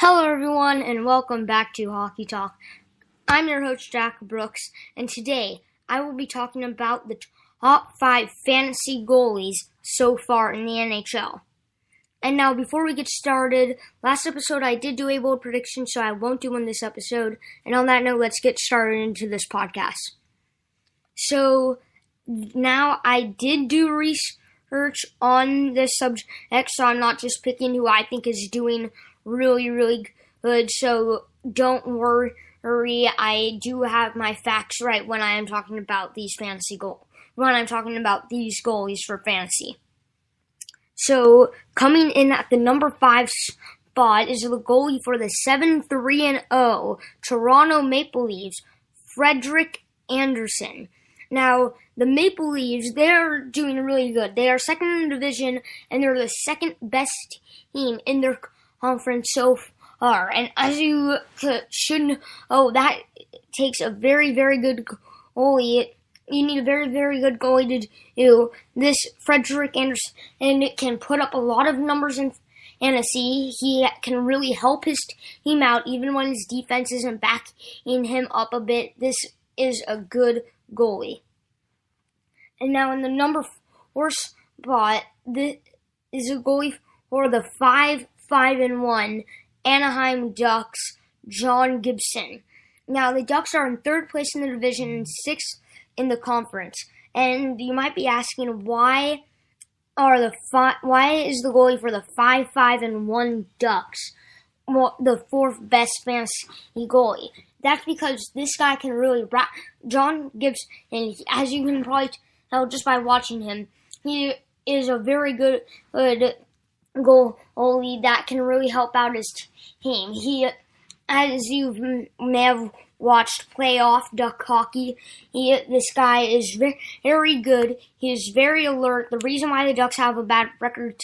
Hello everyone and welcome back to Hockey Talk. I'm your host Jack Brooks, and today I will be talking about the top 5 fantasy goalies so far in the NHL. And now before we get started, last episode I did do a bold prediction, so I won't do one this episode. And on that note, let's get started into this podcast. So now I did do research on this subject, so I'm not just picking who I think is doing really good, so don't worry, I do have my facts right when I am talking about these goalies for fantasy. So, coming in at the number 5 spot is the goalie for the 7-3-0 Toronto Maple Leafs, Frederik Andersen. Now, the Maple Leafs, they're doing really good. They are second in the division, and they're the second best team in their conference so far. And as you should know, that takes a very good goalie. You need a very good goalie to do this. Frederik Andersen, and it can put up a lot of numbers in fantasy. He can really help his team out even when his defense isn't backing him up a bit. This is a good goalie. And now in the number 4 spot, this is a goalie for the 5-1 Anaheim Ducks, John Gibson. Now, the Ducks are in 3rd place in the division and 6th in the conference. And you might be asking, why is the goalie for the 5-1 Ducks the 4th best fantasy goalie? That's because this guy can really John Gibson, and as you can probably tell just by watching him, he is a very good goalie that can really help out his team. He, as you may have watched playoff Duck hockey, this guy is very good. He is very alert. The reason why the Ducks have a bad record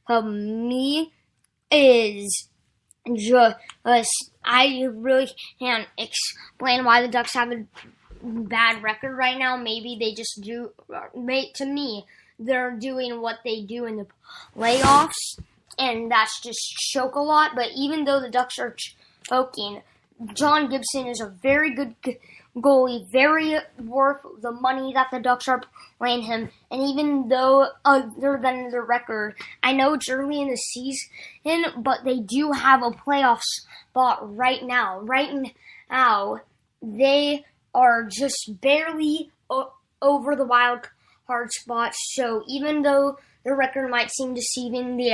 to me is just I really can't explain why the Ducks have a bad record right now. Maybe they just do. To me, they're doing what they do in the playoffs, and that's just choke a lot. But even though the Ducks are choking, John Gibson is a very good goalie, very worth the money that the Ducks are playing him. And even though other than the record, I know it's early in the season, but they do have a playoff spot right now. Right now, they are just barely over the wild card spot. So even though the record might seem deceiving, they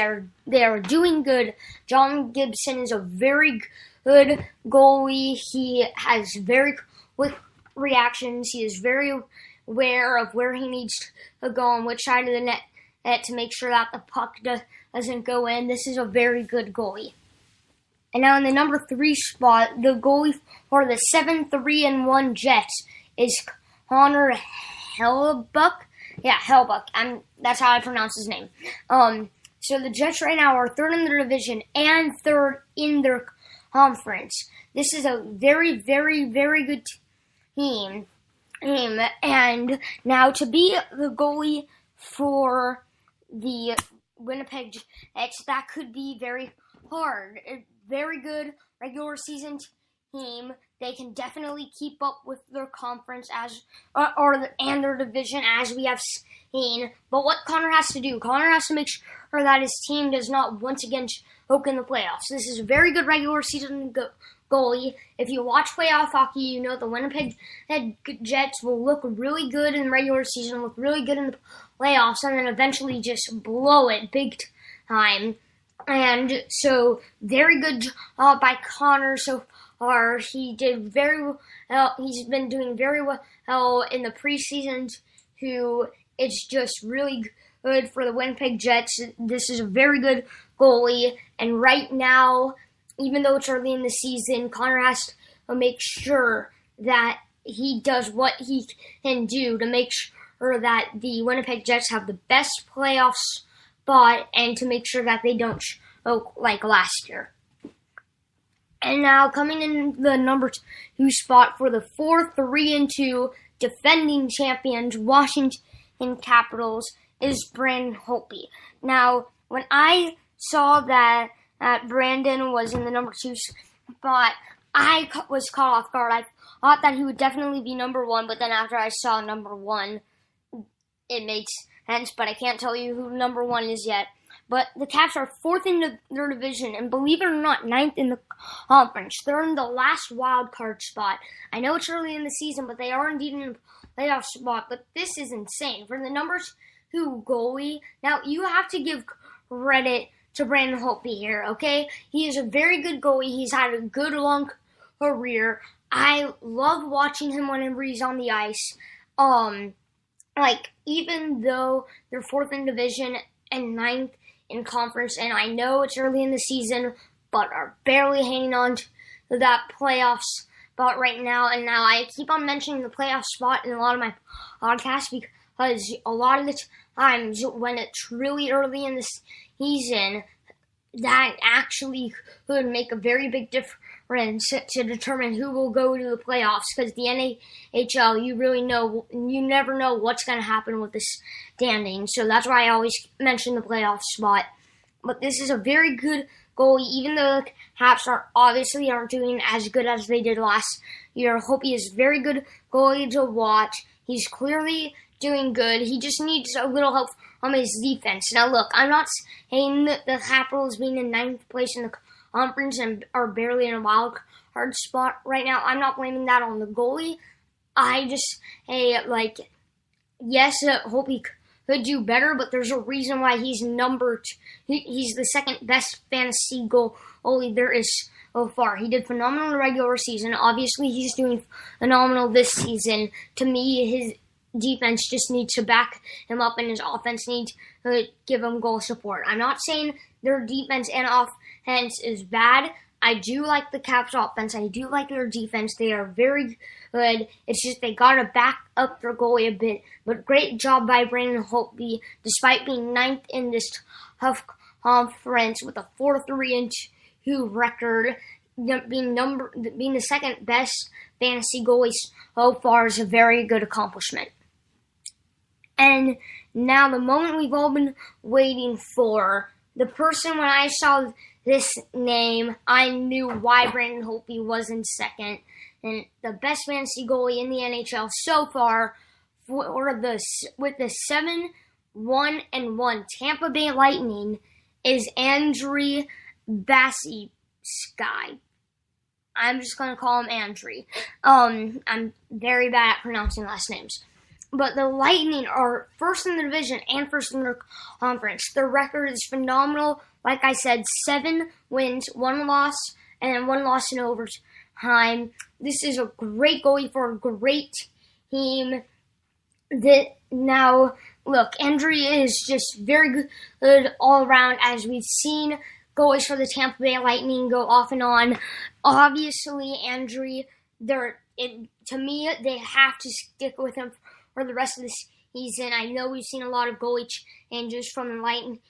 are doing good. John Gibson is a very good goalie. He has very quick reactions. He is very aware of where he needs to go on which side of the net to make sure that the puck doesn't go in. This is a very good goalie. And now in the number 3 spot, the goalie for the 7-3-1 Jets is Connor Hellebuyck. Yeah, Hellebuyck. That's how I pronounce his name. So the Jets right now are 3rd in their division and 3rd in their conference. This is a very good team. And now to be the goalie for the Winnipeg Jets, that could be very hard. A very good regular season team. They can definitely keep up with their conference and their division, as we have seen. But what Connor has to do, Connor has to make sure that his team does not once again choke in the playoffs. This is a very good regular season goalie. If you watch playoff hockey, you know the Winnipeg Jets will look really good in the regular season, look really good in the playoffs, and then eventually just blow it big time. And so, very good job by Connor so far. He did very well. He's been doing very well in the preseason too. It's just really good for the Winnipeg Jets. This is a very good goalie. And right now, even though it's early in the season, Connor has to make sure that he does what he can do to make sure that the Winnipeg Jets have the best playoff spot and to make sure that they don't choke like last year. And now coming in the number 2 spot for the 4-3-2 defending champions Washington Capitals is Brandon Holtby. Now, when I saw that that Brandon was in the number 2 spot, I was caught off guard. I thought that he would definitely be number 1, but then after I saw number 1, it makes sense, but I can't tell you who number 1 is yet. But the Caps are 4th in their division, and believe it or not, 9th in the conference. They're in the last wild card spot. I know it's early in the season, but they are indeed in a playoff spot. But this is insane. For the numbers 2 goalie, now you have to give credit to Brandon Holtby here, okay? He is a very good goalie. He's had a good long career. I love watching him whenever he's on the ice. Even though they're 4th in division and 9th in conference, and I know it's early in the season, but are barely hanging on to that playoff spot right now. And now I keep on mentioning the playoff spot in a lot of my podcasts because a lot of the times when it's really early in the season, that actually could make a very big difference to determine who will go to the playoffs, because the NHL, you never know what's going to happen with the standing. So that's why I always mention the playoff spot. But this is a very good goalie, even though the Caps aren't doing as good as they did last year. I hope he is very good goalie to watch. He's clearly doing good. He just needs a little help on his defense. Now look, I'm not saying that the Capitals being in 9th place in the conference and are barely in a wild card spot right now. I'm not blaming that on the goalie. I just yes, hope he could do better, but there's a reason why he's number 2. He's the 2nd best fantasy goalie there is so far. He did phenomenal in the regular season. Obviously, he's doing phenomenal this season. To me, his defense just needs to back him up, and his offense needs to give him goal support. I'm not saying their defense and offense is bad. I do like the Caps offense. I do like their defense. They are very good. It's just they got to back up their goalie a bit. But great job by Brandon Holtby, despite being 9th in this tough conference with a 4-3-2 record. Being the 2nd best fantasy goalie so far is a very good accomplishment. And now the moment we've all been waiting for. The person, when I saw this name, I knew why Brandon Holtby was in 2nd. And the best fantasy goalie in the NHL so far with the 7-1-1 Tampa Bay Lightning is Andrei Vasilevskiy. I'm just going to call him Andrei. I'm very bad at pronouncing last names. But the Lightning are 1st in the division and 1st in their conference. Their record is phenomenal. Like I said, 7 wins, 1 loss, and 1 loss in overtime. This is a great goalie for a great team. Now, look, Andrei is just very good all around, as we've seen goalies for the Tampa Bay Lightning go off and on. Obviously, Andrei, to me, they have to stick with him for the rest of the season. I know we've seen a lot of goalie changes from the Lightning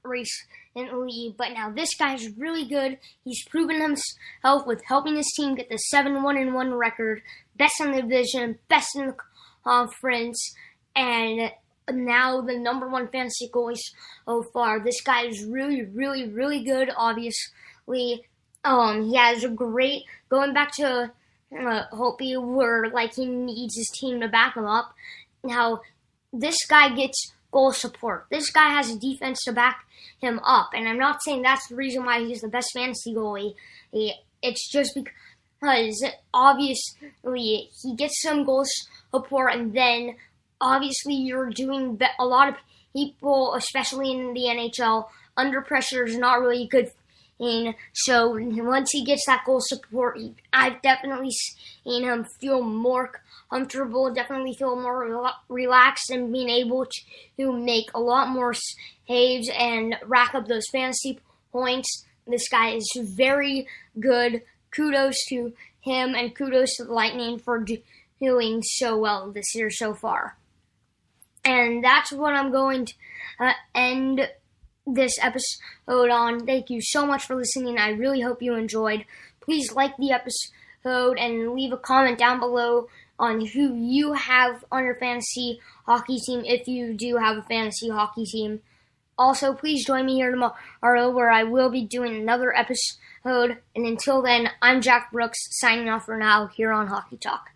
recently, but now this guy's really good. He's proven himself with helping his team get the 7-1-1 record, best in the division, best in the conference, and now the number 1 fantasy goalie so far. This guy is really, really, really good, obviously. He has a great, going back to Holtby, where he needs his team to back him up. Now, this guy gets goal support. This guy has a defense to back him up, and I'm not saying that's the reason why he's the best fantasy goalie. It's just because obviously he gets some goal support, and then obviously you're doing a lot of people, especially in the NHL, under pressure is not really a good thing. So once he gets that goal support, I've definitely seen him feel more comfortable, definitely feel more relaxed, and being able to make a lot more saves and rack up those fantasy points. This guy is very good. Kudos to him, and kudos to the Lightning for doing so well this year so far. And that's what I'm going to end this episode on. Thank you so much for listening. I really hope you enjoyed. Please like the episode and leave a comment down below on who you have on your fantasy hockey team, if you do have a fantasy hockey team. Also, please join me here tomorrow where I will be doing another episode. And until then, I'm Jack Brooks signing off for now here on Hockey Talk.